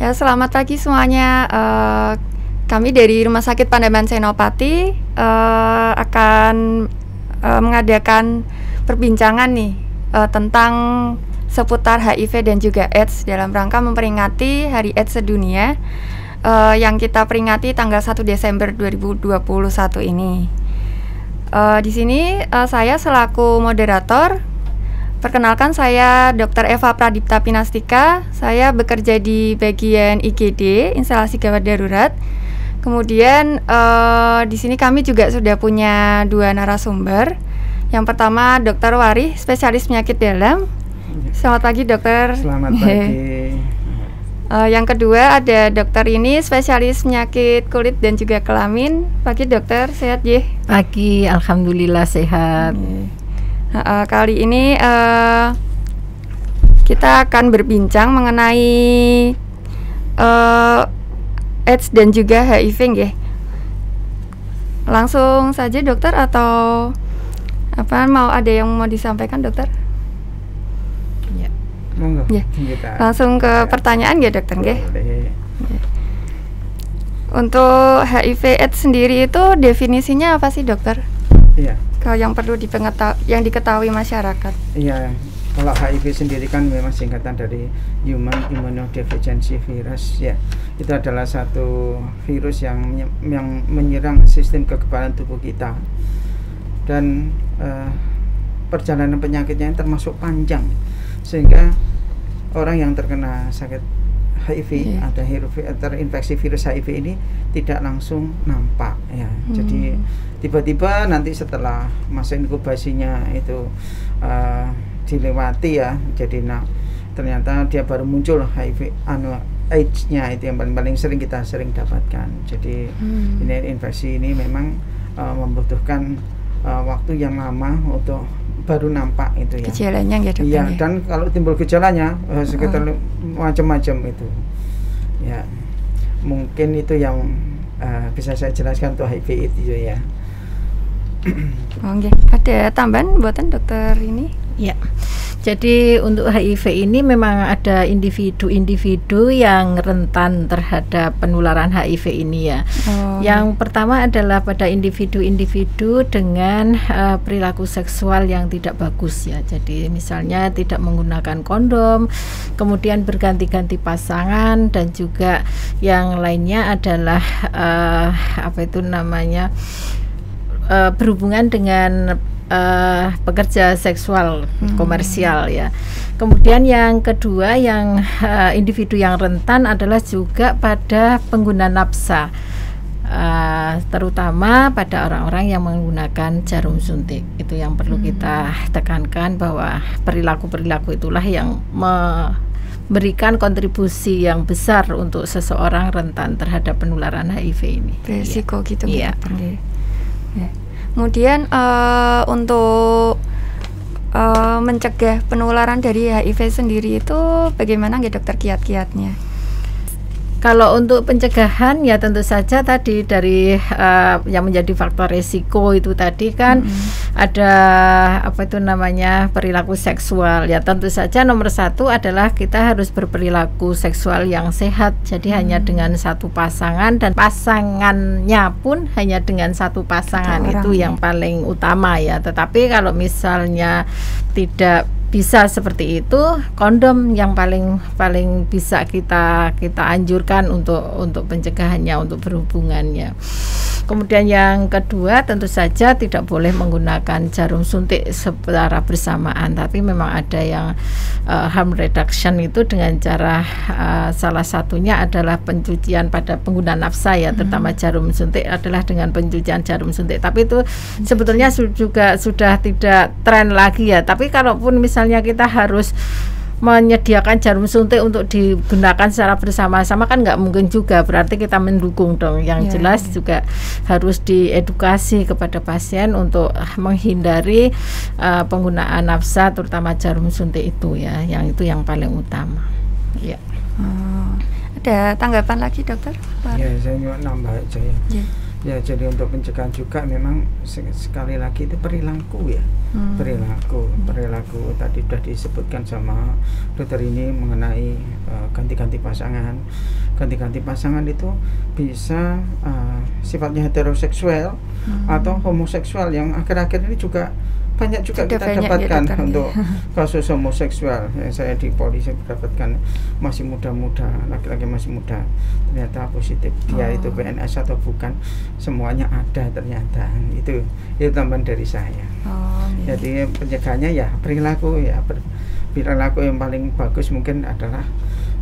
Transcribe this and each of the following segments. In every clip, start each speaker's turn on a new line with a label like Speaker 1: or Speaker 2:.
Speaker 1: Ya, selamat pagi semuanya. Kami dari Rumah Sakit Pandaman Senopati akan mengadakan perbincangan nih tentang seputar HIV dan juga AIDS dalam rangka memperingati Hari AIDS Sedunia yang kita peringati tanggal 1 Desember 2021 ini. Di sini saya selaku moderator. Perkenalkan, saya Dr. Eva Pradipta Pinastika. Saya bekerja di bagian IGD, instalasi gawat darurat. Kemudian di sini kami juga sudah punya dua narasumber. Yang pertama Dr. Warih, spesialis penyakit dalam. Selamat pagi, dokter.
Speaker 2: Selamat pagi.
Speaker 1: Yang kedua ada dokter ini, spesialis penyakit kulit dan juga kelamin. Pagi dokter, sehat ya?
Speaker 3: Pagi, alhamdulillah sehat.
Speaker 1: Kali ini kita akan berbincang mengenai AIDS dan juga HIV ya. Langsung saja dokter, atau apa, mau ada yang mau disampaikan dokter?
Speaker 2: Ya. Monggo.
Speaker 1: Ya. Langsung ke pertanyaan ya dokter ya. Untuk HIV AIDS sendiri itu definisinya apa sih dokter?
Speaker 2: Iya.
Speaker 1: Kalau yang perlu yang diketahui masyarakat.
Speaker 2: Iya, kalau HIV sendiri kan memang singkatan dari Human Immunodeficiency Virus ya. Itu adalah satu virus yang menyerang sistem kekebalan tubuh kita. Dan perjalanan penyakitnya termasuk panjang, sehingga orang yang terkena sakit HIV atau terinfeksi virus HIV ini tidak langsung nampak ya. Jadi tiba-tiba nanti setelah masa inkubasinya itu dilewati ya, jadi ternyata dia baru muncul HIV AIDS-nya, itu yang paling sering kita dapatkan. Jadi ini infeksi ini memang membutuhkan waktu yang lama untuk baru nampak itu ya.
Speaker 1: Gejalanya ya dokter.
Speaker 2: Iya, dan kalau timbul gejalanya sekitar macam-macam itu. Ya. Mungkin itu yang bisa saya jelaskan untuk HIV itu ya.
Speaker 1: Oke, ada tambahan buatan dokter ini?
Speaker 3: Ya. Jadi untuk HIV ini memang ada individu-individu yang rentan terhadap penularan HIV ini ya. Yang pertama adalah pada individu-individu dengan perilaku seksual yang tidak bagus ya. Jadi misalnya tidak menggunakan kondom, kemudian berganti-ganti pasangan, dan juga yang lainnya adalah berhubungan dengan pekerja seksual komersial ya. Kemudian yang kedua, yang individu yang rentan adalah juga pada pengguna nafsa, terutama pada orang-orang yang menggunakan jarum suntik. Itu yang perlu kita tekankan, bahwa perilaku-perilaku itulah yang memberikan kontribusi yang besar untuk seseorang rentan terhadap penularan HIV ini.
Speaker 1: Resiko ya. Gitu
Speaker 3: ya.
Speaker 1: Ya. Kemudian untuk mencegah penularan dari HIV sendiri itu bagaimana ya dokter kiat-kiatnya?
Speaker 3: Kalau untuk pencegahan ya tentu saja tadi dari yang menjadi faktor resiko itu tadi kan ada perilaku seksual ya. Tentu saja nomor satu adalah kita harus berperilaku seksual yang sehat. Jadi hanya dengan satu pasangan, dan pasangannya pun hanya dengan satu pasangan. Itu yang paling utama ya. Tetapi kalau misalnya tidak bisa seperti itu, kondom yang paling bisa kita anjurkan untuk pencegahannya, untuk berhubungannya. Kemudian yang kedua, tentu saja tidak boleh menggunakan jarum suntik secara bersamaan, tapi memang ada yang harm reduction itu dengan cara salah satunya adalah pencucian pada pengguna nafsa ya, terutama jarum suntik adalah dengan pencucian jarum suntik. Tapi itu sebetulnya juga sudah tidak tren lagi ya. Tapi kalaupun misalnya kita harus menyediakan jarum suntik untuk digunakan secara bersama-sama kan nggak mungkin juga, berarti kita mendukung dong. Yang jelas juga harus diedukasi kepada pasien untuk menghindari penggunaan nafsa, terutama jarum suntik itu ya, yang itu yang paling utama ya.
Speaker 1: Ada tanggapan lagi dokter?
Speaker 2: Ya, saya mau nambah aja ya. Ya, jadi untuk pencegahan juga memang sekali lagi itu perilaku ya. Perilaku tadi sudah disebutkan sama dokter ini mengenai ganti-ganti pasangan. Ganti-ganti pasangan itu bisa sifatnya heteroseksual atau homoseksual, yang akhir-akhir ini juga banyak juga kita dapatkan ya, untuk kasus homoseksual. Saya di polisi mendapatkan masih muda-muda, laki-laki masih muda, ternyata positif. Dia itu PNS atau bukan, semuanya ada ternyata. Itu tambahan dari saya. Jadi pencegahannya ya perilaku yang paling bagus mungkin adalah,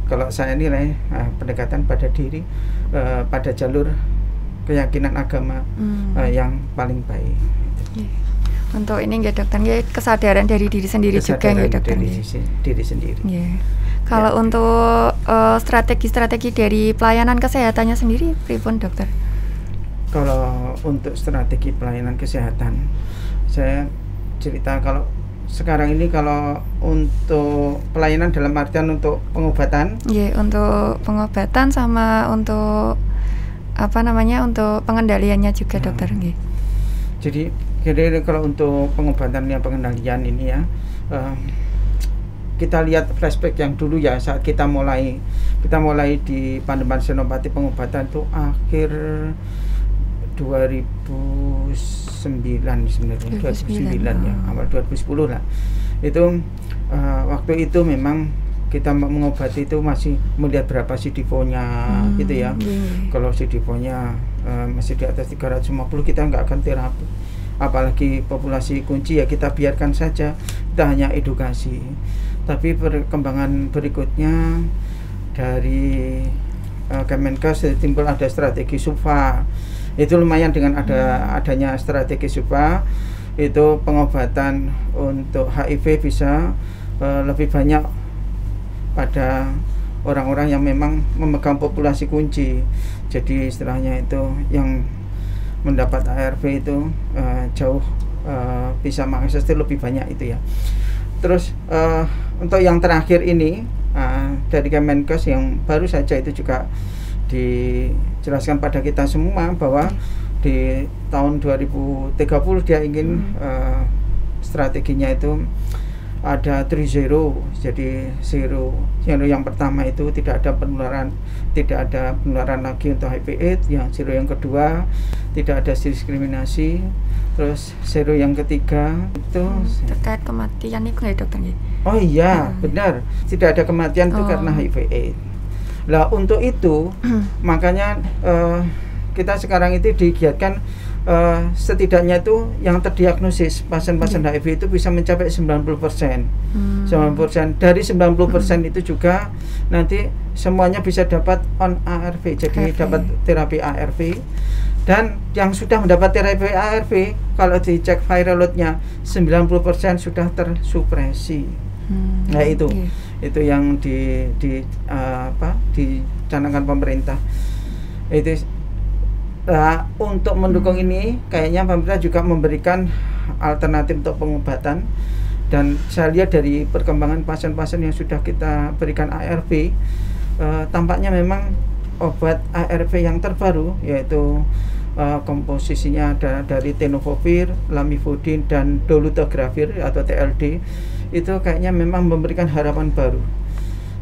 Speaker 2: kalau saya nilai, pendekatan pada diri, pada jalur keyakinan agama yang paling baik.
Speaker 1: Untuk ini nggak dokter, kesadaran dari diri sendiri juga nggak dokter?
Speaker 2: Diri sendiri.
Speaker 1: Kalau untuk strategi-strategi dari pelayanan kesehatannya sendiri, pripun dokter?
Speaker 2: Kalau untuk strategi pelayanan kesehatan, saya cerita kalau sekarang ini, kalau untuk pelayanan dalam artian untuk pengobatan.
Speaker 1: Untuk pengobatan sama untuk untuk pengendaliannya juga dokter.
Speaker 2: Jadi kalau untuk pengobatan yang pengendalian ini ya, kita lihat flashback yang dulu ya, saat kita mulai di Pademan Senopati pengobatan itu akhir 2009 sebenarnya, 2009 ya, awal 2010 lah. Itu waktu itu memang kita mengobati itu masih melihat berapa CD4-nya gitu ya. Kalau CD4-nya masih di atas 350, kita nggak akan terapi. Apalagi populasi kunci ya kita biarkan saja, kita hanya edukasi. Tapi perkembangan berikutnya dari Kemenkes timbul ada strategi SUPA. Itu lumayan dengan adanya strategi SUPA, itu pengobatan untuk HIV bisa lebih banyak pada orang-orang yang memang memegang populasi kunci. Jadi istilahnya itu yang mendapat ARV itu jauh bisa mengakses lebih banyak itu ya. Terus untuk yang terakhir ini dari Kemenkes yang baru saja itu juga dijelaskan pada kita semua bahwa di tahun 2030 dia ingin strateginya itu ada 3-0. Jadi zero yang pertama itu tidak ada penularan lagi untuk HIV/AIDS. Yang zero yang kedua tidak ada diskriminasi. Terus zero yang ketiga itu
Speaker 1: terkait kematian itu ya dokter?
Speaker 2: Oh iya, benar, tidak ada kematian itu karena HIV/AIDS. Lah untuk itu makanya kita sekarang itu digiatkan setidaknya itu yang terdiagnosis pasien-pasien HIV itu bisa mencapai 90%. 90%. Dari 90% itu juga nanti semuanya bisa dapat on ARV. Jadi dapat terapi ARV. Dan yang sudah mendapat terapi ARV, kalau dicek viral load-nya 90% sudah tersupresi. Nah itu yang dicanangkan pemerintah. Itu untuk mendukung ini kayaknya pemerintah juga memberikan alternatif untuk pengobatan. Dan saya lihat dari perkembangan pasien-pasien yang sudah kita berikan ARV, tampaknya memang obat ARV yang terbaru, yaitu komposisinya ada dari tenofovir, lamivudin, dan dolutegravir atau TLD, itu kayaknya memang memberikan harapan baru.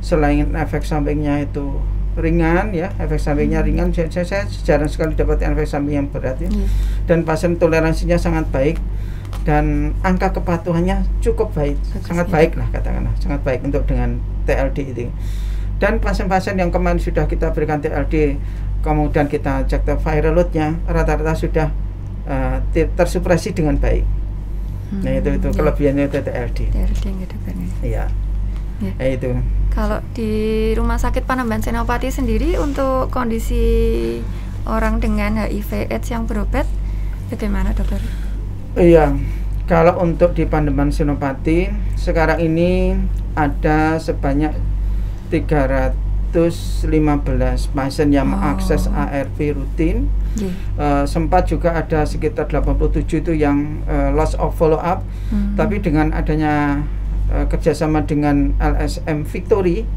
Speaker 2: Selain efek sampingnya itu ringan ya, efek sampingnya ringan, saya jarang sekali dapat efek samping yang berat ya. Dan pasien toleransinya sangat baik dan angka kepatuhannya cukup baik, sangat baik lah katakanlah, sangat baik untuk dengan TLD itu. Dan pasien-pasien yang kemarin sudah kita berikan TLD, kemudian kita cek viral load-nya, rata-rata sudah tersupresi dengan baik. Nah itu kelebihannya itu TLD. Iya. Itu.
Speaker 1: Kalau di Rumah Sakit Panembahan Senopati sendiri untuk kondisi orang dengan HIV/AIDS yang berobat bagaimana dokter?
Speaker 2: Iya, kalau untuk di Panembahan Senopati sekarang ini ada sebanyak 315 pasien yang mengakses ARV rutin. Sempat juga ada sekitar 87 itu yang loss of follow up. Tapi dengan adanya kerjasama dengan LSM Victory,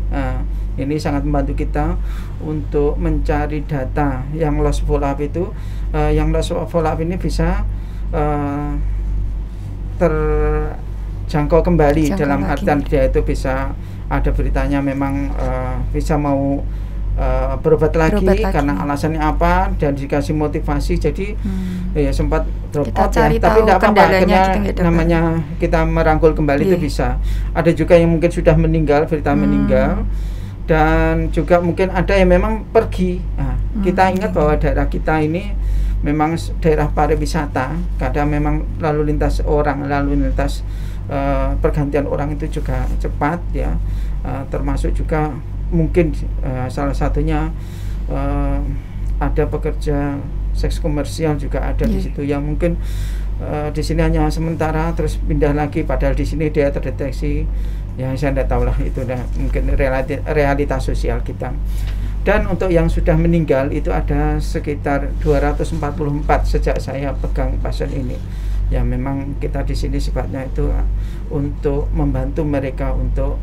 Speaker 2: ini sangat membantu kita untuk mencari data yang loss follow up itu. Yang loss follow up ini bisa terjangkau kembali, dalam artian dia itu bisa ada beritanya memang bisa mau berobat lagi karena alasannya apa, dan dikasih motivasi, jadi ya sempat drop out ya, tapi tidak apa-apa, akhirnya namanya kita merangkul kembali itu bisa. Ada juga yang mungkin sudah meninggal, berita meninggal, dan juga mungkin ada yang memang pergi. Nah, kita ingat bahwa daerah kita ini memang daerah pariwisata, kadang memang lalu lintas orang, lalu lintas pergantian orang itu juga cepat ya, termasuk juga mungkin salah satunya ada pekerja seks komersial juga ada di situ, yang mungkin di sini hanya sementara terus pindah lagi, padahal di sini dia terdeteksi, ya saya tidak tahu lah, itu mungkin realitas sosial kita. Dan untuk yang sudah meninggal itu ada sekitar 244 sejak saya pegang pasien ini. Ya memang kita di sini sifatnya itu untuk membantu mereka untuk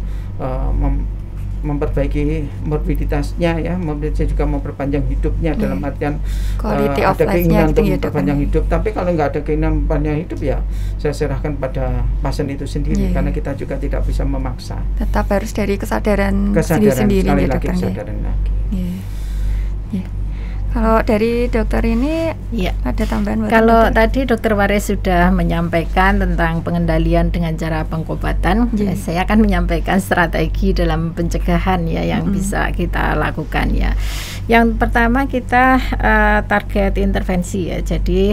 Speaker 2: memperbaiki morbiditasnya ya, morbiditasnya juga memperpanjang hidupnya, dalam artian ada keinginan untuk memperpanjang hidup. Tapi kalau nggak ada keinginan memperpanjang hidup ya saya serahkan pada pasien itu sendiri, karena kita juga tidak bisa memaksa.
Speaker 1: Tetap harus dari kesadaran sendiri
Speaker 2: sekali lagi, kesadaran lagi.
Speaker 1: Kalau dari dokter ini ada tambahan?
Speaker 3: Kalau tadi Dokter Waris sudah menyampaikan tentang pengendalian dengan cara pengobatan, saya akan menyampaikan strategi dalam pencegahan ya yang bisa kita lakukan ya. Yang pertama kita target intervensi ya. Jadi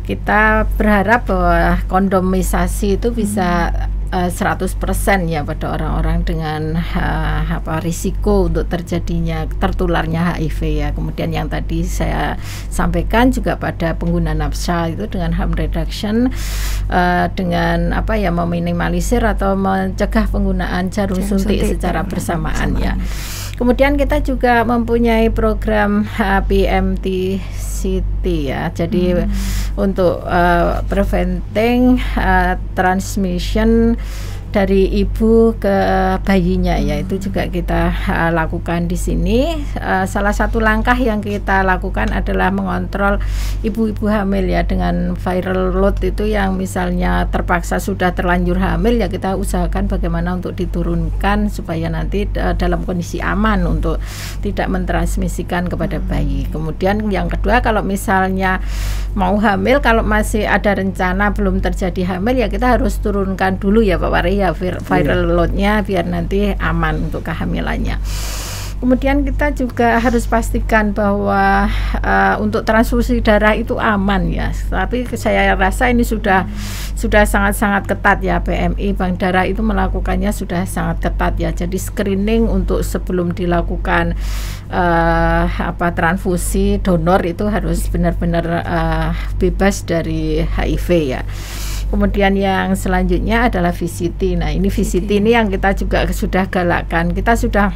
Speaker 3: kita berharap bahwa kondomisasi itu bisa 100% ya pada orang-orang dengan risiko untuk tertularnya HIV ya. Kemudian yang tadi saya sampaikan juga pada pengguna nafsa itu dengan harm reduction, dengan meminimalisir atau mencegah penggunaan jarum suntik secara bersamaan ya. Kemudian kita juga mempunyai program PMTCT ya. Jadi untuk preventing transmission dari ibu ke bayinya ya, itu juga kita lakukan di sini. Salah satu langkah yang kita lakukan adalah mengontrol ibu-ibu hamil ya, dengan viral load itu yang misalnya terpaksa sudah terlanjur hamil ya, kita usahakan bagaimana untuk diturunkan supaya nanti dalam kondisi aman untuk tidak mentransmisikan kepada bayi. Kemudian yang kedua, kalau misalnya mau hamil, kalau masih ada rencana belum terjadi hamil ya kita harus turunkan dulu ya Pak Wari ya viral loadnya biar nanti aman untuk kehamilannya. Kemudian kita juga harus pastikan bahwa untuk transfusi darah itu aman ya. Tapi saya rasa ini sudah sangat-sangat ketat ya, PMI Bank Darah itu melakukannya sudah sangat ketat ya. Jadi screening untuk sebelum dilakukan transfusi donor itu harus benar-benar bebas dari HIV ya. Kemudian yang selanjutnya adalah VCT. Nah, ini VCT ini yang kita juga sudah galakkan. Kita sudah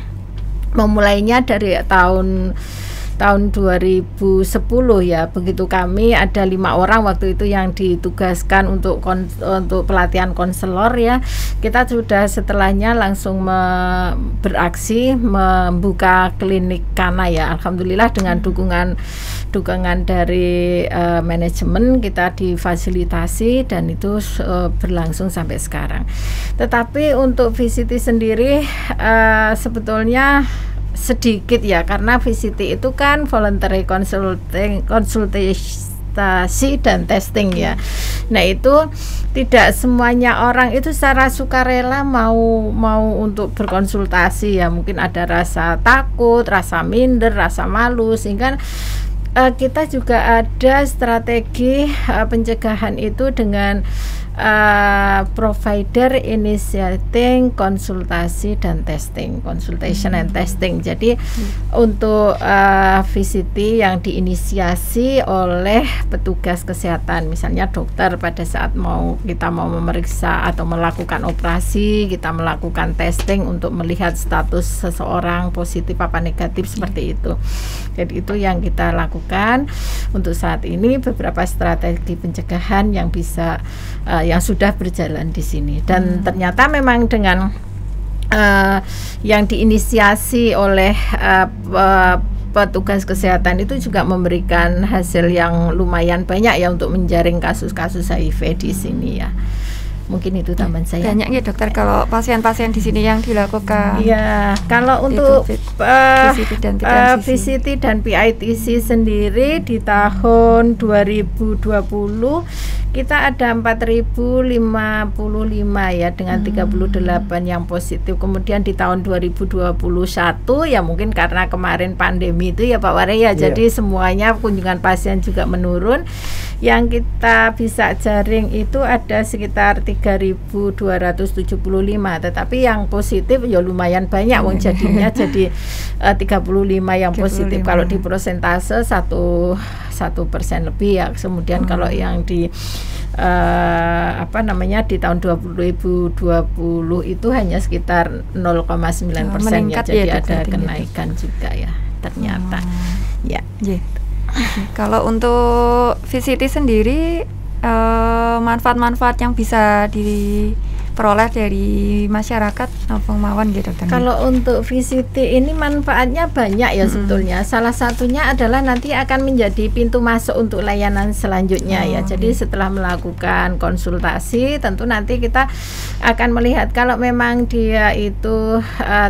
Speaker 3: memulainya dari tahun 2010 ya. Begitu kami ada 5 orang waktu itu yang ditugaskan untuk pelatihan konselor ya. Kita sudah setelahnya langsung beraksi membuka klinik Kana ya. Alhamdulillah dengan dukungan dari manajemen kita difasilitasi dan itu berlangsung sampai sekarang. Tetapi untuk VCT sendiri sebetulnya sedikit ya, karena VCT itu kan voluntary konsultasi dan testing ya. Nah itu tidak semuanya orang itu secara sukarela mau untuk berkonsultasi ya, mungkin ada rasa takut, rasa minder, rasa malu, sehingga kita juga ada strategi pencegahan itu dengan provider initiating konsultasi dan testing, consultation and testing. Jadi untuk VCT yang diinisiasi oleh petugas kesehatan, misalnya dokter pada saat kita mau memeriksa atau melakukan operasi, kita melakukan testing untuk melihat status seseorang positif apa negatif seperti itu. Jadi itu yang kita lakukan untuk saat ini, beberapa strategi pencegahan yang bisa yang sudah berjalan di sini, dan ternyata memang dengan yang diinisiasi oleh petugas kesehatan itu juga memberikan hasil yang lumayan banyak ya untuk menjaring kasus-kasus HIV di sini ya. Mungkin itu tambahan saya.
Speaker 1: Banyak ya dokter kalau pasien-pasien di sini yang dilakukan.
Speaker 3: Ya, kalau untuk
Speaker 1: VCT
Speaker 3: dan PITC sendiri di tahun 2020 kita ada 4.055 ya dengan 38 yang positif. Kemudian di tahun 2021 ya mungkin karena kemarin pandemi itu ya Pak Wari ya, jadi semuanya kunjungan pasien juga menurun. Yang kita bisa jaring itu ada sekitar 3.275, tetapi yang positif ya lumayan banyak, wong jadinya jadi 35 yang positif. Kalau di persentase 1% lebih ya. Kemudian kalau yang di di tahun 2020 itu hanya sekitar 0,9% ya, jadi ada kenaikan juga ya ternyata. Ya.
Speaker 1: Kalau untuk VCT sendiri manfaat-manfaat yang bisa diperoleh dari masyarakat apa mawon gitu dokter?
Speaker 3: Kalau untuk VCT ini manfaatnya banyak ya sebetulnya. Salah satunya adalah nanti akan menjadi pintu masuk untuk layanan selanjutnya ya. Jadi setelah melakukan konsultasi tentu nanti kita akan melihat kalau memang dia itu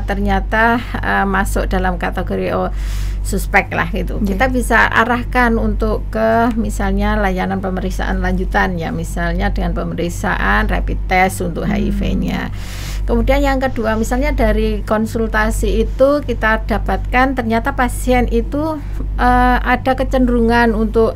Speaker 3: ternyata masuk dalam kategori suspek lah gitu. Kita bisa arahkan untuk ke misalnya layanan pemeriksaan lanjutan ya, misalnya dengan pemeriksaan rapid test untuk HIV-nya. Kemudian yang kedua, misalnya dari konsultasi itu kita dapatkan ternyata pasien itu ada kecenderungan untuk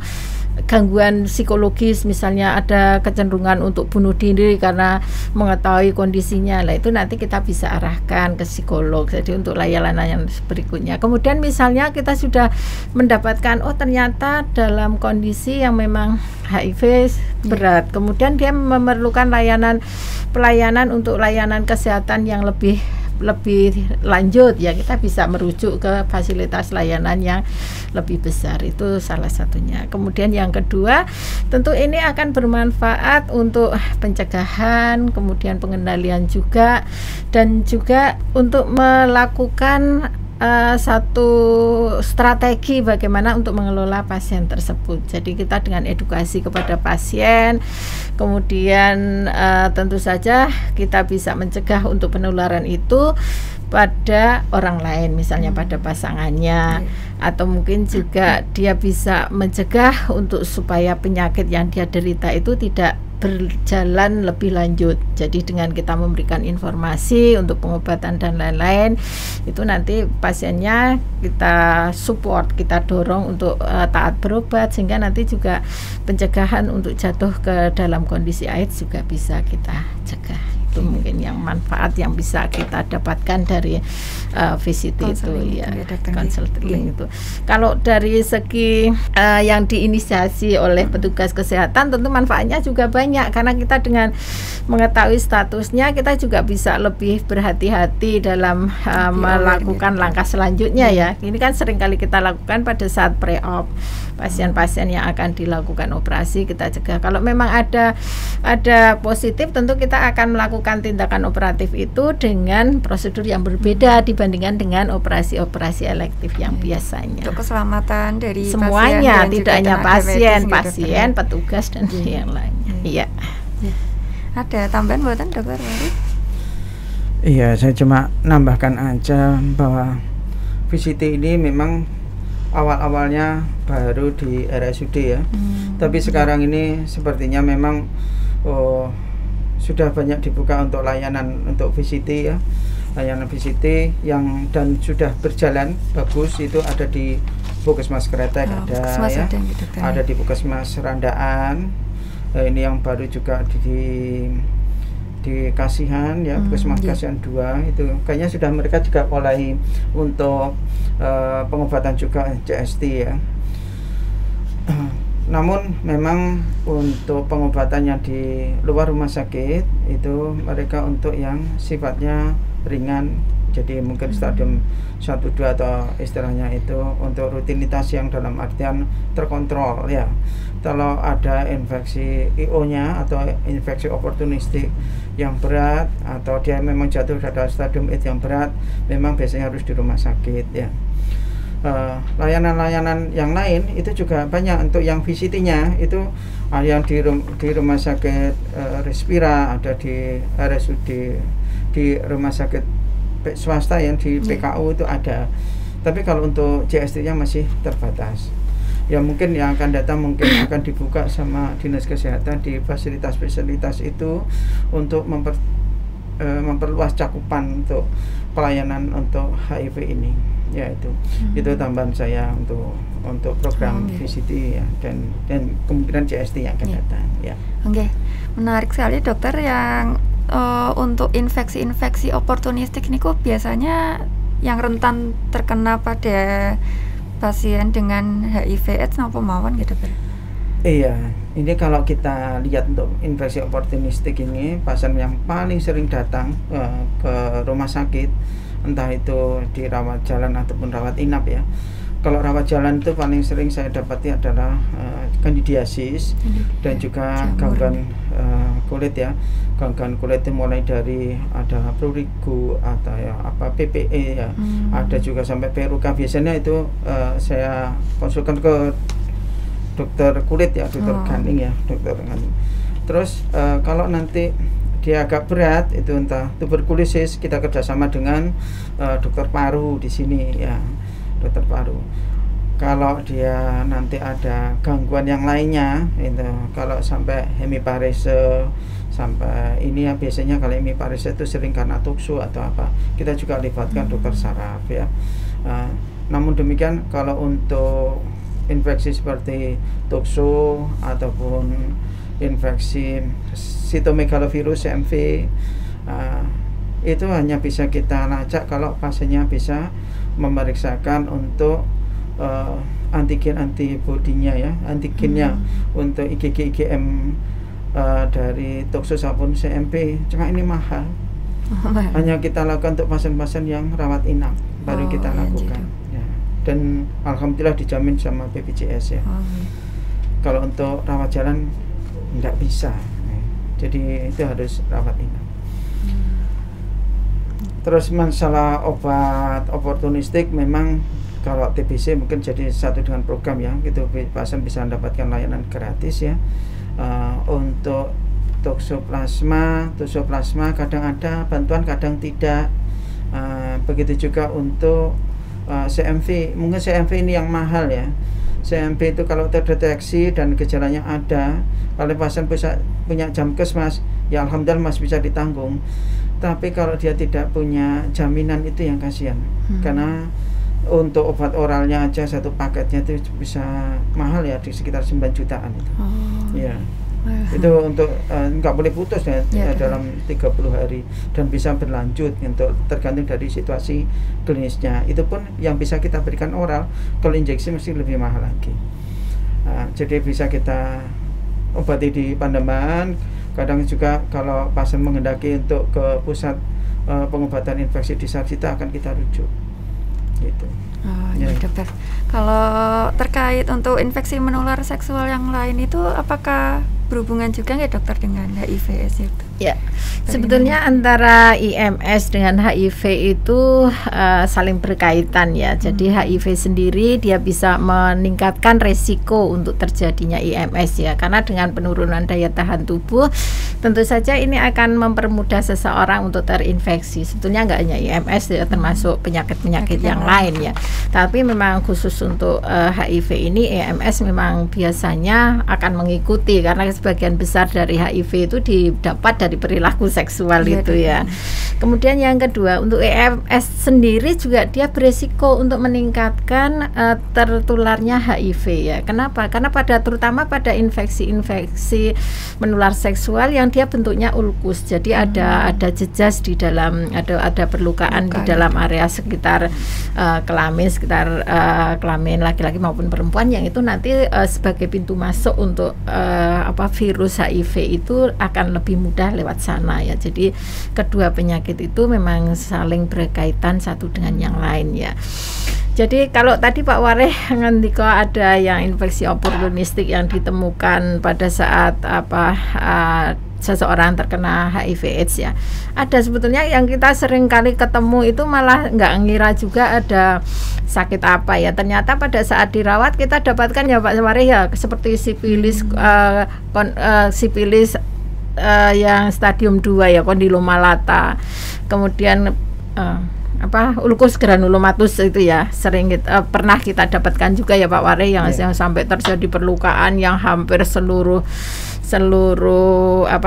Speaker 3: gangguan psikologis, misalnya ada kecenderungan untuk bunuh diri karena mengetahui kondisinya. Lah itu nanti kita bisa arahkan ke psikolog. Jadi untuk layanan yang berikutnya. Kemudian misalnya kita sudah mendapatkan ternyata dalam kondisi yang memang HIV berat. Kemudian dia memerlukan pelayanan untuk layanan kesehatan yang lebih lanjut ya, kita bisa merujuk ke fasilitas layanan yang lebih besar, itu salah satunya. Kemudian yang kedua tentu ini akan bermanfaat untuk pencegahan, kemudian pengendalian juga, dan juga untuk melakukan satu strategi bagaimana untuk mengelola pasien tersebut. Jadi kita dengan edukasi kepada pasien, kemudian tentu saja kita bisa mencegah untuk penularan itu pada orang lain, misalnya pada pasangannya, atau mungkin juga dia bisa mencegah untuk supaya penyakit yang dia derita itu tidak berjalan lebih lanjut. Jadi dengan kita memberikan informasi untuk pengobatan dan lain-lain, itu nanti pasiennya kita support, kita dorong untuk taat berobat, sehingga nanti juga pencegahan untuk jatuh ke dalam kondisi AIDS juga bisa kita cegah. Itu mungkin yang manfaat yang bisa kita dapatkan dari VCT itu ya, konseling itu. Kalau dari segi yang diinisiasi oleh petugas kesehatan, tentu manfaatnya juga banyak, karena kita dengan mengetahui statusnya kita juga bisa lebih berhati-hati dalam melakukan langkah selanjutnya ya. Ini kan seringkali kita lakukan pada saat pre-op, pasien-pasien yang akan dilakukan operasi kita cegah. Kalau memang ada positif, tentu kita akan melakukan tindakan operatif itu dengan prosedur yang berbeda dibandingkan dengan operasi-operasi elektif yang biasanya.
Speaker 1: Untuk keselamatan dari
Speaker 3: semuanya,
Speaker 1: pasien,
Speaker 3: tidak hanya pasien,
Speaker 1: gitu,
Speaker 3: petugas dan yang lainnya. Iya.
Speaker 1: Ada tambahan buatan dokter?
Speaker 2: Iya, saya cuma nambahkan aja bahwa VCT ini memang awal-awalnya baru di RSUD ya, tapi sekarang ini sepertinya memang sudah banyak dibuka untuk layanan untuk VCT ya, layanan VCT yang dan sudah berjalan bagus. Itu ada di Puskesmas Kretek, ada di Puskesmas Randaan, ini yang baru juga di Kasihan ya, Puskesmas Kasihan 2 itu kayaknya sudah mereka juga mulai untuk pengobatan juga CST ya. Namun memang untuk pengobatan yang di luar rumah sakit itu mereka untuk yang sifatnya ringan, jadi mungkin stadium 1-2 atau istilahnya itu untuk rutinitas yang dalam artian terkontrol ya. Kalau ada infeksi IO-nya atau infeksi oportunistik yang berat, atau dia memang jatuh pada stadium itu yang berat, memang biasanya harus di rumah sakit ya. layanan-layanan yang lain itu juga banyak. Untuk yang VCT-nya itu yang di rumah sakit Respira, ada di RSUD, di rumah sakit swasta yang di PKU itu ada. Tapi kalau untuk JST-nya masih terbatas. Ya mungkin yang akan datang mungkin akan dibuka sama Dinas Kesehatan di fasilitas-fasilitas itu untuk memperluas cakupan untuk pelayanan untuk HIV ini. Ya itu tambahan saya untuk program VCT ya, dan kemungkinan JST yang akan datang ya.
Speaker 1: Oke, menarik sekali dokter. Yang untuk infeksi-infeksi oportunistik ini kok biasanya yang rentan terkena pada pasien dengan HIV/AIDS napa mawon gitu dokter?
Speaker 2: Iya, ini kalau kita lihat untuk infeksi oportunistik ini, pasien yang paling sering datang ke rumah sakit, entah itu di rawat jalan ataupun rawat inap ya. Kalau rawat jalan itu paling sering saya dapati adalah kandidiasis dan juga gangguan kulit ya. Gangguan kulit itu mulai dari ada prurigo atau ya PPE ya. Ada juga sampai peruka. Biasanya itu saya konsulkan ke dokter kulit ya, dokter Ganing ya, dokter Ganing. Terus kalau nanti dia agak berat itu entah tuberkulosis, kita kerjasama dengan dokter paru di sini ya, dokter paru. Kalau dia nanti ada gangguan yang lainnya itu, kalau sampai hemiparese sampai ini ya, biasanya kalau hemiparese itu sering karena tuksu atau apa, kita juga libatkan dokter saraf ya. Namun demikian kalau untuk infeksi seperti tuksu ataupun infeksi sitomegalovirus CMV itu hanya bisa kita lacak kalau pasiennya bisa memeriksakan untuk antigen antibodinya ya, antigennya untuk IgG IgM dari tuksu maupun CMV. Cuma ini mahal. Hanya kita lakukan untuk pasien-pasien yang rawat inap baru kita lakukan ya. Dan alhamdulillah dijamin sama BPJS ya. Kalau untuk rawat jalan tidak bisa, jadi itu harus rawat inap. Terus masalah obat oportunistik, memang kalau TBC mungkin jadi satu dengan program ya, gitu pasien bisa mendapatkan layanan gratis ya. Untuk toksoplasma kadang ada bantuan, kadang tidak. Begitu juga untuk CMV, mungkin CMV ini yang mahal ya. CMV itu kalau terdeteksi dan gejalanya ada, kalau pasien bisa punya jamkes mas, ya alhamdulillah mas bisa ditanggung. Tapi kalau dia tidak punya jaminan, itu yang kasihan. Karena untuk obat oralnya aja satu paketnya itu bisa mahal ya, di sekitar 9 jutaan itu. Ya. Itu untuk nggak boleh putus ya, dalam 30 hari dan bisa berlanjut untuk tergantung dari situasi klinisnya. Itu pun yang bisa kita berikan oral, kalau injeksi mesti lebih mahal lagi. Jadi bisa kita obati di Pademangan. Kadang juga kalau pasien menghendaki untuk ke pusat pengobatan infeksi di Sarjita akan kita rujuk gitu.
Speaker 1: Ya dokter, kalau terkait untuk infeksi menular seksual yang lain itu apakah berhubungan juga nggak dokter dengan HIV/AIDS itu?
Speaker 3: Ya, sebetulnya antara IMS dengan HIV itu saling berkaitan ya. Jadi HIV sendiri dia bisa meningkatkan resiko untuk terjadinya IMS ya, karena dengan penurunan daya tahan tubuh tentu saja ini akan mempermudah seseorang untuk terinfeksi. Sebetulnya nggak hanya IMS ya, termasuk penyakit-penyakit yang lain ya. Tapi memang khusus untuk HIV ini, IMS memang biasanya akan mengikuti, karena sebagian besar dari HIV itu didapat dari perilaku seksual itu ya. Kemudian yang kedua, untuk IMS sendiri juga dia beresiko untuk meningkatkan tertularnya HIV ya. Kenapa? Karena terutama pada infeksi-infeksi menular seksual yang dia bentuknya ulkus. Jadi ada jejas di dalam, ada perlukaan di dalam area sekitar kelamin, kelamin laki-laki maupun perempuan, yang itu nanti sebagai pintu masuk untuk virus HIV itu akan lebih mudah lewat sana ya. Jadi kedua penyakit itu memang saling berkaitan satu dengan yang lain ya. Jadi kalau tadi Pak Wareh ngendika ada yang infeksi oportunistik yang ditemukan pada saat seseorang terkena HIV/AIDS ya. Ada sebetulnya yang kita sering kali ketemu itu malah nggak ngira juga ada sakit apa ya. Ternyata pada saat dirawat kita dapatkan ya Pak Sawari ya, seperti sifilis, sifilis yang stadium 2 ya, kondiloma lata. Kemudian ulcus granulomatus itu ya sering pernah kita dapatkan juga ya Pak Wari, yang sampai terjadi perlukaan yang hampir seluruh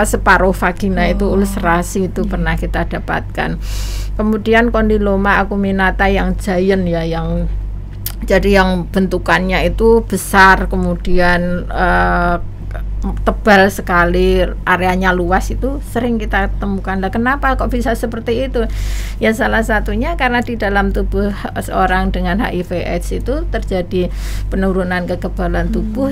Speaker 3: separuh vagina itu ulcerasi itu pernah kita dapatkan. Kemudian kondiloma acuminata yang giant ya, yang jadi yang bentukannya itu besar, kemudian tebal sekali, areanya luas, itu sering kita temukan. Nah, kenapa kok bisa seperti itu? Ya salah satunya karena di dalam tubuh seorang dengan HIV/AIDS itu terjadi penurunan kekebalan tubuh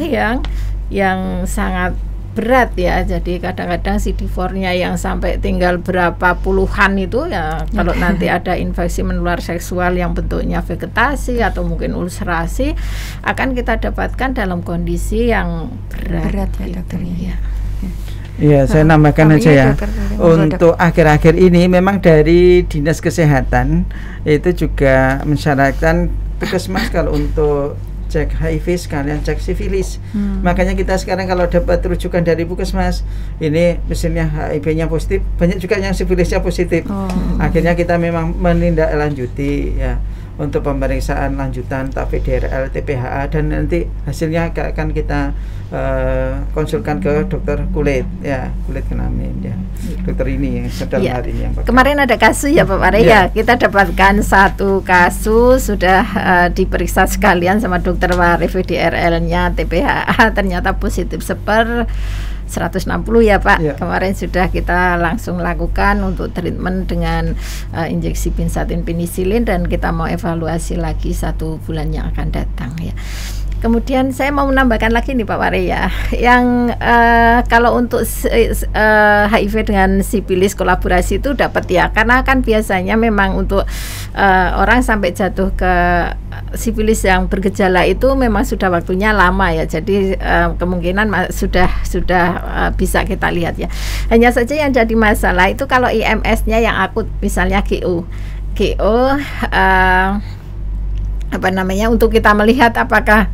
Speaker 3: yang sangat berat ya. Jadi kadang-kadang CD4-nya yang sampai tinggal berapa puluhan itu ya, kalau nanti ada infeksi menular seksual yang bentuknya vegetasi atau mungkin ulcerasi, akan kita dapatkan dalam kondisi yang berat
Speaker 1: ya dokter ya.
Speaker 2: Iya, saya nambahkan aja ya. Untuk akhir-akhir ini memang dari Dinas Kesehatan itu juga mensyaratkan puskesmas kalau untuk cek HIV sekalian cek sifilis. Makanya kita sekarang kalau dapat rujukan dari puskesmas, ini misalnya HIV-nya positif, banyak juga yang sifilisnya positif. Akhirnya kita memang menindaklanjuti ya untuk pemeriksaan lanjutan VDRL, TPHA, dan nanti hasilnya akan kita konsulkan ke dokter kulit ya, kulit kelamin ya, dokter ini yang sedang hari ini yang
Speaker 3: kemarin ada kasus ya Pak Wari ya, kita dapatkan satu kasus sudah diperiksa sekalian sama dokter Wari, VDRL-nya, TPHA ternyata positif 160 ya Pak. Kemarin sudah kita langsung lakukan untuk treatment dengan injeksi pinsatin penisilin, dan kita mau evaluasi lagi 1 bulan yang akan datang ya. Kemudian saya mau menambahkan lagi nih Pak Wari ya, yang kalau untuk HIV dengan sifilis kolaborasi itu dapat ya, karena kan biasanya memang untuk orang sampai jatuh ke sifilis yang bergejala itu memang sudah waktunya lama ya, jadi kemungkinan sudah bisa kita lihat ya. Hanya saja yang jadi masalah itu kalau IMS-nya yang akut, misalnya GO untuk kita melihat apakah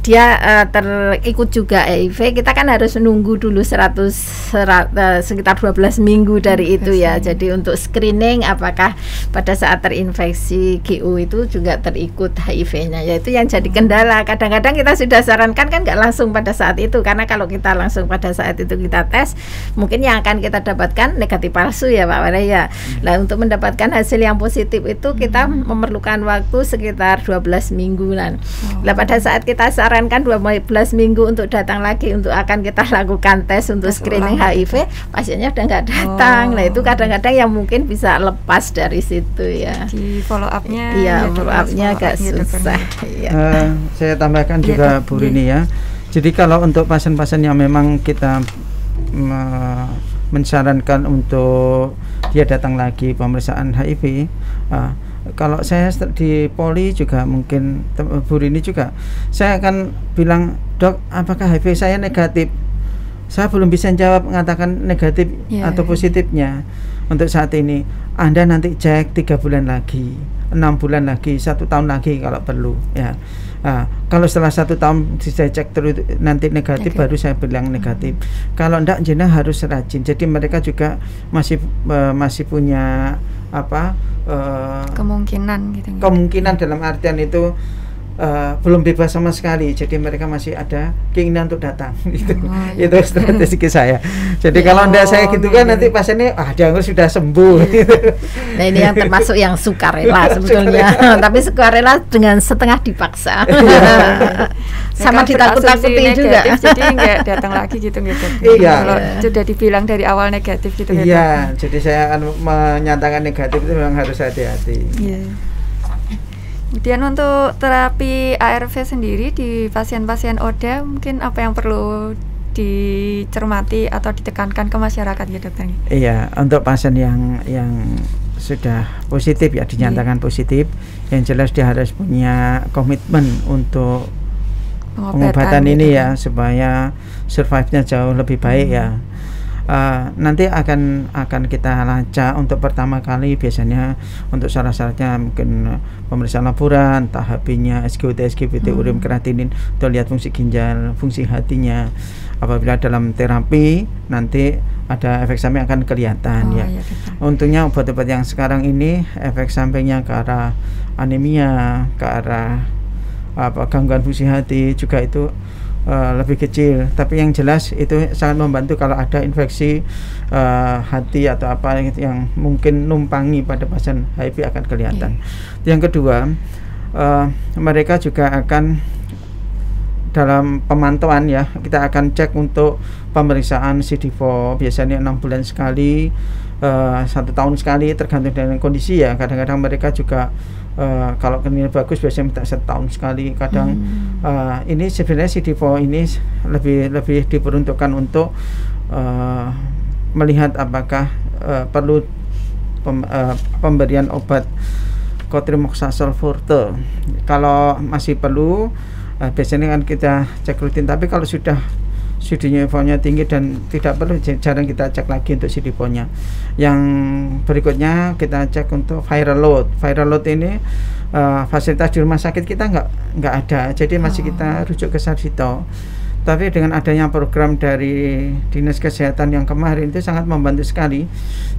Speaker 3: dia terikut juga HIV, kita kan harus menunggu dulu sekitar 12 minggu dari itu ya. Jadi untuk screening apakah pada saat terinfeksi GO itu juga terikut HIV-nya, yaitu yang jadi kendala. Kadang-kadang kita sudah sarankan kan nggak langsung pada saat itu, karena kalau kita langsung pada saat itu kita tes, mungkin yang akan kita dapatkan negatif palsu ya Pak Wari ya. Nah, untuk mendapatkan hasil yang positif itu kita memerlukan waktu sekitar 12 mingguan. Nah, pada saat kita sarankan 12 minggu untuk datang lagi untuk akan kita lakukan tes untuk screening HIV, pasiennya udah nggak datang. Nah, itu kadang-kadang yang mungkin bisa lepas dari situ ya.
Speaker 1: Di follow up-nya
Speaker 3: ya, follow up-nya agak susah ya.
Speaker 2: Saya tambahkan juga Bu Rini ya. Jadi kalau untuk pasien-pasien yang memang kita mensarankan untuk dia datang lagi pemeriksaan HIV, kalau saya di Poli juga mungkin Bu Rini juga, saya akan bilang, dok, apakah HIV saya negatif? Saya belum bisa jawab mengatakan negatif atau positifnya untuk saat ini. Anda nanti cek 3 bulan lagi, 6 bulan lagi, 1 tahun lagi kalau perlu ya. Kalau setelah 1 tahun saya cek terus nanti negatif, baru saya bilang negatif. Kalau enggak, jenah harus rajin. Jadi mereka juga masih punya kemungkinan dalam artian itu belum bebas sama sekali, jadi mereka masih ada keinginan untuk datang. Itu strategi saya. Jadi kalau enggak saya gitu kan nanti pasiennya dianggap sudah sembuh.
Speaker 3: Nah, ini yang termasuk yang sukarela sebetulnya. Tapi sukarela dengan setengah dipaksa. Sama ditakut-takuti juga.
Speaker 1: Jadi enggak datang lagi gitu. Kalau sudah dibilang dari awal negatif gitu.
Speaker 2: Iya, jadi saya akan menyatakan negatif itu memang harus hati-hati.
Speaker 1: Kemudian untuk terapi ARV sendiri di pasien-pasien ODA, mungkin apa yang perlu dicermati atau ditekankan ke masyarakat ya dokter?
Speaker 2: Iya, untuk pasien yang sudah positif ya, dinyatakan positif, yang jelas dia harus punya komitmen untuk pengobatan ini ya, supaya survive-nya jauh lebih baik ya. Nanti akan kita lacak untuk pertama kali. Biasanya untuk syarat-syaratnya mungkin pemeriksaan laboran, HB-nya, SGOT, SGBT, urin, kreatinin, untuk lihat fungsi ginjal, fungsi hatinya. Apabila dalam terapi nanti ada efek samping akan kelihatan ya.
Speaker 1: Iya,
Speaker 2: Untungnya obat-obat yang sekarang ini efek sampingnya ke arah anemia, ke arah gangguan fungsi hati juga itu lebih kecil, tapi yang jelas itu sangat membantu kalau ada infeksi hati atau apa yang mungkin numpangi pada pasien HIV akan kelihatan. Yang kedua, mereka juga akan dalam pemantauan ya, kita akan cek untuk pemeriksaan CD4 biasanya 6 bulan sekali, 1 tahun sekali, tergantung dengan kondisi ya. Kadang-kadang mereka juga kalau kinerja bagus biasanya minta 1 tahun sekali. Kadang ini sebenarnya CD4 ini lebih diperuntukkan untuk melihat apakah perlu pemberian obat cotrimoxazole forte. Kalau masih perlu, biasanya kan kita cek rutin. Tapi kalau sudah CD4-nya tinggi dan tidak perlu, jarang kita cek lagi untuk CD4-nya. Yang berikutnya kita cek untuk viral load. Viral load ini fasilitas di rumah sakit kita nggak ada, jadi masih kita rujuk ke Sarjito. Tapi dengan adanya program dari Dinas Kesehatan yang kemarin itu sangat membantu sekali.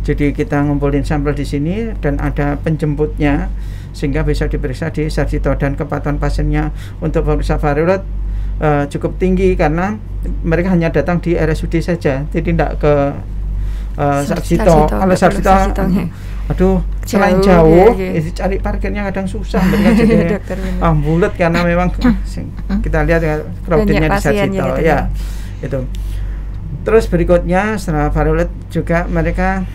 Speaker 2: Jadi kita ngumpulin sampel di sini dan ada penjemputnya, sehingga bisa diperiksa di Sarjito, dan kepatuhan pasiennya untuk pemeriksaan viral load cukup tinggi karena mereka hanya datang di RSUD saja, jadi tidak ke Sarjito. Kalau Sarjito, aduh, selain jauh, cari parkirnya kadang susah, mereka jadi bulet karena memang kita lihat ya, crowdednya di Sarjito ya. Itu. Terus berikutnya setelah viral load juga mereka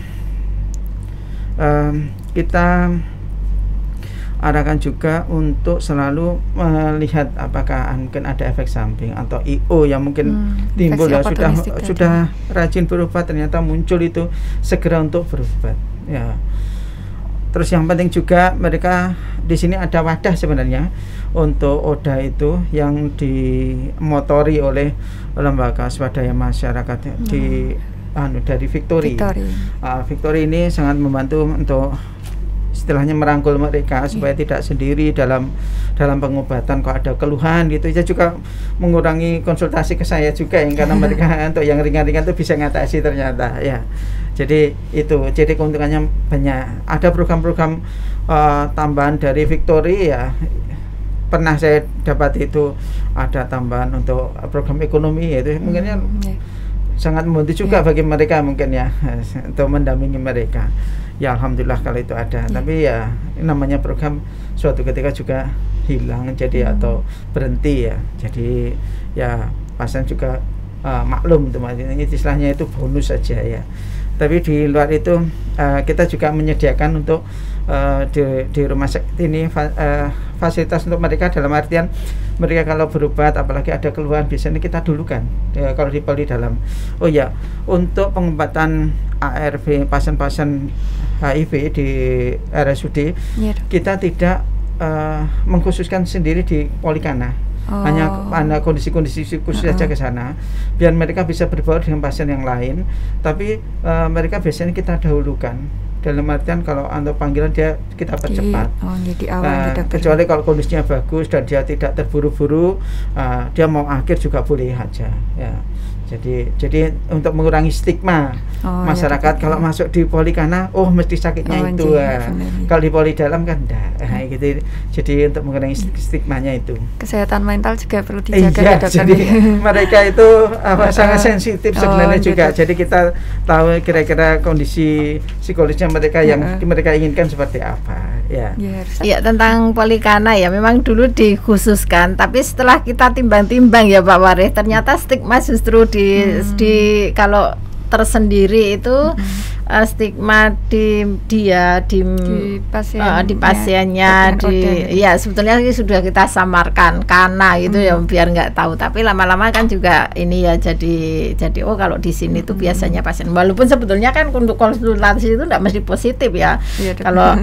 Speaker 2: kita arahkan juga untuk selalu melihat apakah mungkin ada efek samping atau IO yang mungkin timbul ya, sudah rajin berobat ternyata muncul, itu segera untuk berobat ya. Terus yang penting juga mereka di sini ada wadah sebenarnya untuk ODA itu yang dimotori oleh lembaga swadaya masyarakat dari Victory. Victory ini sangat membantu untuk istilahnya merangkul mereka supaya tidak sendiri dalam pengobatan. Kalau ada keluhan gitu, saya juga mengurangi konsultasi ke saya juga yang karena mereka untuk yang ringan-ringan itu bisa ngatasi ternyata ya. Jadi itu, jadi keuntungannya banyak. Ada program-program tambahan dari Victory ya. Pernah saya dapat itu ada tambahan untuk program ekonomi, yaitu mungkinnya sangat membantu juga bagi mereka mungkin ya, untuk mendampingi mereka. Ya alhamdulillah kalau itu ada. Tapi ya namanya program suatu ketika juga hilang jadi atau berhenti ya. Jadi ya pasien juga maklum itu, istilahnya itu bonus saja ya. Tapi di luar itu kita juga menyediakan untuk di rumah sakit ini fasilitas untuk mereka, dalam artian mereka kalau berobat apalagi ada keluhan biasanya kita dulukan kalau di poli dalam. Oh ya, untuk pengobatan ARV pasien-pasien HIV di RSUD kita tidak mengkhususkan sendiri di Polikana. Hanya kondisi-kondisi khusus saja ke sana biar mereka bisa berbaur dengan pasien yang lain. Tapi mereka biasanya kita dahulukan, dalam artian kalau untuk panggilan dia kita percepat.
Speaker 1: Jadi awal
Speaker 2: kecuali kalau kondisinya bagus dan dia tidak terburu-buru, dia mau akhir juga boleh aja ya. Jadi untuk mengurangi stigma masyarakat kalau masuk di Polikana mesti sakitnya itu kalau di poli dalam kan enggak gitu. Jadi untuk mengurangi stigmanya itu, kesehatan mental juga perlu dijaga. Jadi mereka itu sangat sensitif sebenarnya juga. Jadi kita tahu kira-kira kondisi psikologisnya mereka yang mereka inginkan seperti apa ya.
Speaker 3: Ya tentang Polikana ya memang dulu dikhususkan, tapi setelah kita timbang-timbang ya Pak Warih, ternyata stigma justru di kalau tersendiri itu stigma di pasiennya ya sebetulnya sudah kita samarkan karena gitu ya biar nggak tahu, tapi lama-lama kan juga ini ya jadi kalau di sini tuh biasanya pasien, walaupun sebetulnya kan untuk konsultasi itu nggak mesti positif ya. Kalau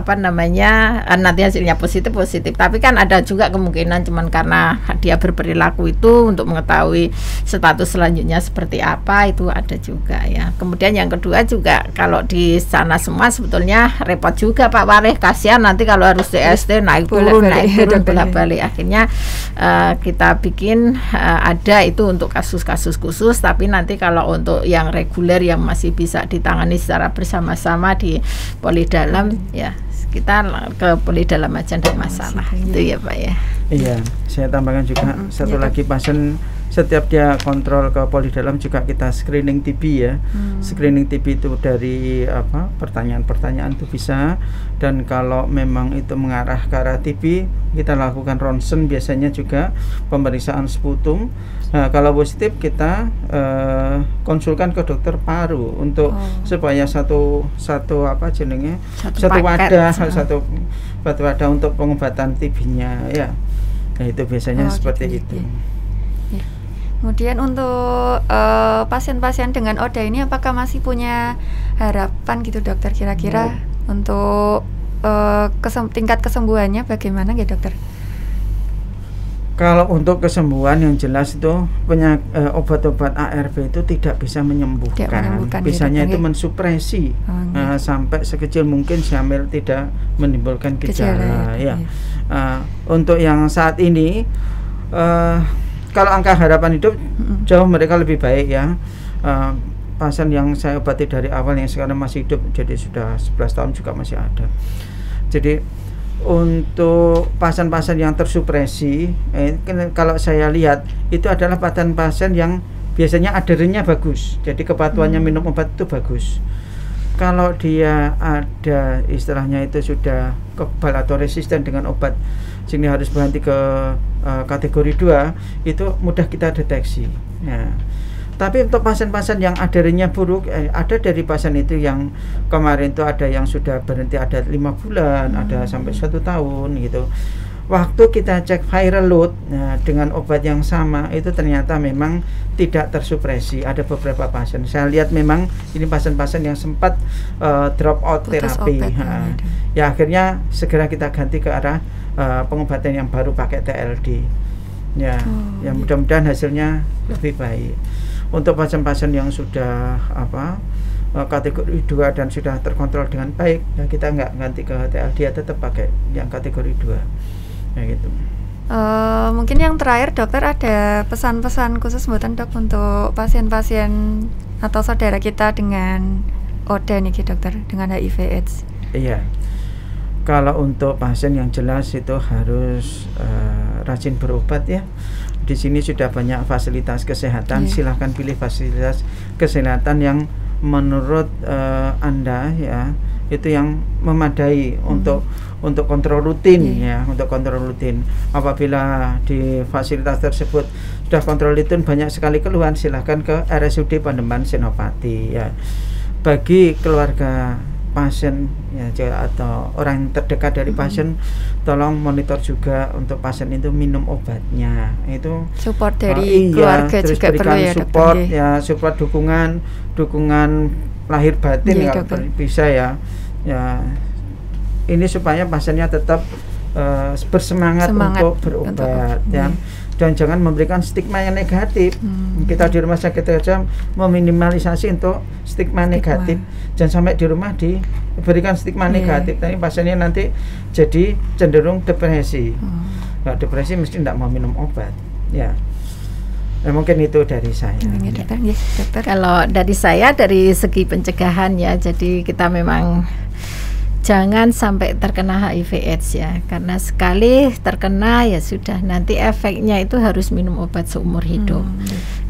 Speaker 3: nanti hasilnya positif, tapi kan ada juga kemungkinan cuman karena dia berperilaku itu untuk mengetahui status selanjutnya seperti apa, itu ada juga ya. Kemudian yang kedua juga kalau di sana semua sebetulnya repot juga Pak Wareh, kasihan nanti kalau harus DST naik turun bolak-balik. Akhirnya kita bikin ada itu untuk kasus-kasus khusus, tapi nanti kalau untuk yang reguler yang masih bisa ditangani secara bersama-sama di poli dalam ya kita ke poli dalam aja tidak masalah. Itu ya Pak ya.
Speaker 2: Iya, saya tambahkan juga satu lagi, pasien setiap dia kontrol ke poli dalam juga kita screening TB ya. Screening TB itu dari pertanyaan-pertanyaan itu bisa, dan kalau memang itu mengarah ke arah TB kita lakukan ronsen, biasanya juga pemeriksaan sputum. Nah, kalau positif kita konsulkan ke dokter paru untuk supaya satu wadah untuk pengobatan TB-nya ya. Nah, itu biasanya seperti itu.
Speaker 1: Ya. Kemudian untuk pasien-pasien dengan ODA ini apakah masih punya harapan gitu dokter, kira-kira untuk tingkat kesembuhannya bagaimana ya dokter?
Speaker 2: Kalau untuk kesembuhan yang jelas itu obat-obat ARV itu tidak bisa menyembuhkan. Bisanya itu mensupresi sampai sekecil mungkin sambil tidak menimbulkan gejala ya. Untuk yang saat ini kalau angka harapan hidup jauh mereka lebih baik ya. Pasien yang saya obati dari awal yang sekarang masih hidup, jadi sudah 11 tahun juga masih ada. Jadi untuk pasien-pasien yang tersupresi, kalau saya lihat itu adalah pasien yang biasanya adherennya bagus, jadi kepatuhannya minum obat itu bagus. Kalau dia ada istilahnya itu sudah kebal atau resisten dengan obat sehingga harus berhenti ke kategori 2, itu mudah kita deteksi. Nah, tapi untuk pasien-pasien yang adherennya buruk, ada dari pasien itu yang kemarin itu ada yang sudah berhenti ada 5 bulan, ada sampai 1 tahun gitu. Waktu kita cek viral load dengan obat yang sama itu ternyata memang tidak tersupresi. Ada beberapa pasien saya lihat memang ini pasien-pasien yang sempat drop out terapi. Ya akhirnya segera kita ganti ke arah pengobatan yang baru pakai TLD. Ya, yang mudah-mudahan hasilnya lebih baik. Untuk pasien-pasien yang sudah kategori 2 dan sudah terkontrol dengan baik, ya kita nggak ganti ke TLD, tetap pakai yang kategori 2 ya gitu.
Speaker 1: Mungkin yang terakhir dokter, ada pesan-pesan khusus buatan dok untuk pasien-pasien atau saudara kita dengan ODA nih dokter, dengan HIV/AIDS.
Speaker 2: Iya, kalau untuk pasien yang jelas itu harus rajin berobat ya. Di sini sudah banyak fasilitas kesehatan, silahkan pilih fasilitas kesehatan yang menurut Anda ya itu yang memadai untuk kontrol rutin ya, untuk kontrol rutin. Apabila di fasilitas tersebut sudah kontrol rutin banyak sekali keluhan, silahkan ke RSUD Pademangan Senopati ya. Bagi keluarga pasien ya atau orang terdekat dari pasien, tolong monitor juga untuk pasien itu minum obatnya. Itu
Speaker 1: support dari keluarga
Speaker 2: terus
Speaker 1: juga perlu ya
Speaker 2: support
Speaker 1: dokter,
Speaker 2: ya, support dukungan lahir batin ya, bisa ya. Ya ini supaya pasiennya tetap bersemangat untuk berobat ya. Dan jangan memberikan stigma yang negatif. Kita di rumah sakit saja meminimalisasi untuk stigma negatif. Jangan sampai di rumah diberikan stigma negatif. Tapi pasiennya nanti jadi cenderung depresi. Nah, depresi mesti tidak mau minum obat. Ya. Mungkin itu dari saya.
Speaker 3: Dokter. Kalau dari saya dari segi pencegahan ya, jadi kita memang jangan sampai terkena HIV/AIDS ya, karena sekali terkena ya sudah, nanti efeknya itu harus minum obat seumur hidup.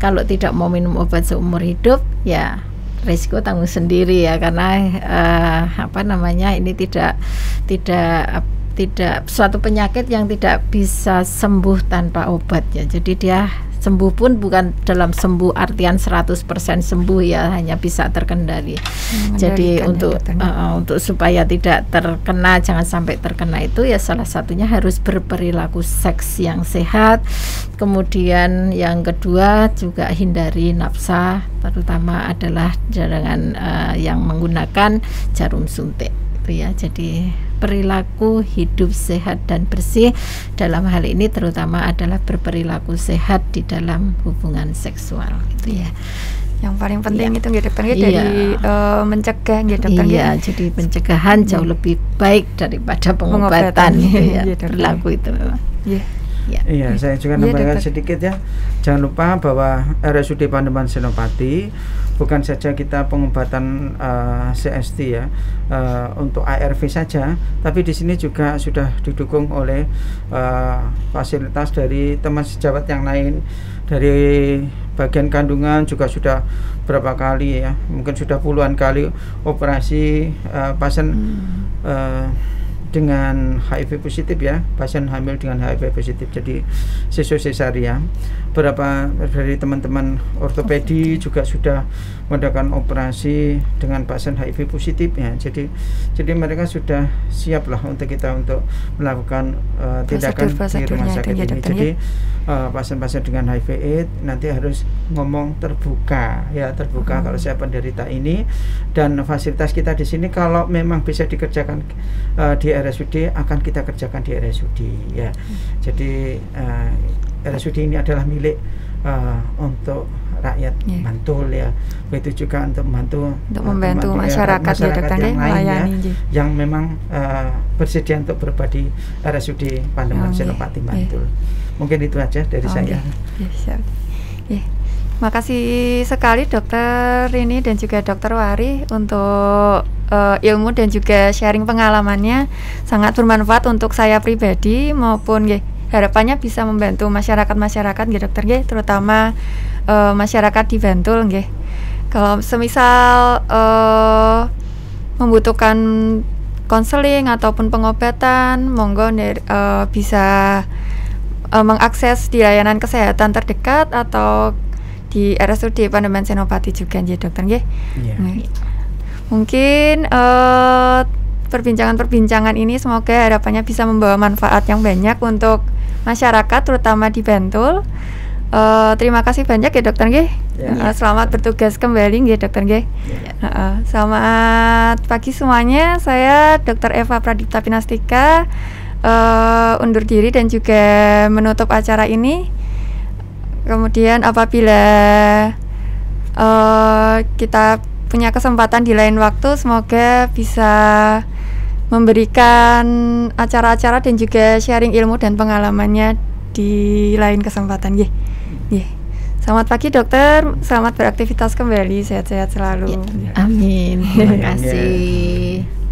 Speaker 3: Kalau tidak mau minum obat seumur hidup ya risiko tanggung sendiri ya, karena ini tidak suatu penyakit yang tidak bisa sembuh tanpa obat ya. Jadi dia sembuh pun bukan dalam sembuh artian 100% sembuh ya, hanya bisa terkendali. Jadi untuk supaya tidak terkena, jangan sampai terkena itu ya salah satunya harus berperilaku seks yang sehat. Kemudian yang kedua juga hindari nafsa, terutama adalah jangan yang menggunakan jarum suntik itu ya. Jadi berperilaku hidup sehat dan bersih. Dalam hal ini terutama adalah berperilaku sehat di dalam hubungan seksual gitu ya.
Speaker 1: Yang paling penting
Speaker 3: Iya.
Speaker 1: itu nggih dokter nggih,
Speaker 3: Iya.
Speaker 1: dari mencegah nggih dokter nggih.
Speaker 3: Iya, jadi pencegahan jauh lebih baik daripada
Speaker 1: Pengobatan.
Speaker 3: pengobatan gitu ya.
Speaker 1: Iya, dokter.
Speaker 3: Perilaku itu memang.
Speaker 1: Iya.
Speaker 3: Ya.
Speaker 2: Iya, saya juga
Speaker 1: Iya,
Speaker 2: nambahkan
Speaker 1: dokter.
Speaker 2: sedikit ya. Jangan lupa bahwa RSUD Pandeman Senopati bukan saja kita pengobatan CST ya, untuk ARV saja, tapi di sini juga sudah didukung oleh fasilitas dari teman sejawat yang lain. Dari bagian kandungan juga sudah berapa kali ya, mungkin sudah puluhan kali operasi pasien dengan HIV positif ya, pasien hamil dengan HIV positif, jadi sesaria. Beberapa dari teman-teman ortopedi juga sudah melakukan operasi dengan pasien HIV positif ya, jadi mereka sudah siap lah untuk kita untuk melakukan tindakan di rumah sakit ini. Jadi pasien-pasien dengan HIV/AIDS nanti harus ngomong terbuka ya, terbuka kalau saya penderita ini, dan fasilitas kita di sini kalau memang bisa dikerjakan di RSUD akan kita kerjakan di RSUD ya. Jadi RSUD ini adalah milik untuk rakyat Bantul ya. Begitu juga untuk membantu
Speaker 1: masyarakat ya dokter
Speaker 2: yang lain ya,
Speaker 1: melayani
Speaker 2: yang memang bersedia untuk berbadi RSUD Pandeman Senopati Bantul. Mungkin itu aja dari saya.
Speaker 1: Siap. Makasih sekali dokter Rini dan juga dokter Wari untuk ilmu dan juga sharing pengalamannya, sangat bermanfaat untuk saya pribadi maupun harapannya bisa membantu masyarakat nggih dokter nggih, terutama masyarakat di Bantul nggih. Kalau semisal membutuhkan konseling ataupun pengobatan, monggo bisa mengakses di layanan kesehatan terdekat atau di RSUD Pandeman Senopati juga nggih dokter nggih. Mungkin perbincangan ini semoga harapannya bisa membawa manfaat yang banyak untuk masyarakat terutama di Bantul. Terima kasih banyak ya dokter nggih. Selamat bertugas kembali nggih dokter nggih. Selamat pagi semuanya. Saya Dr. Eva Pradipta Pinastika undur diri dan juga menutup acara ini. Kemudian apabila kita punya kesempatan di lain waktu, semoga bisa memberikan acara-acara dan juga sharing ilmu dan pengalamannya di lain kesempatan. Selamat pagi dokter, selamat beraktivitas kembali, sehat-sehat selalu.
Speaker 3: Amin. Terima kasih.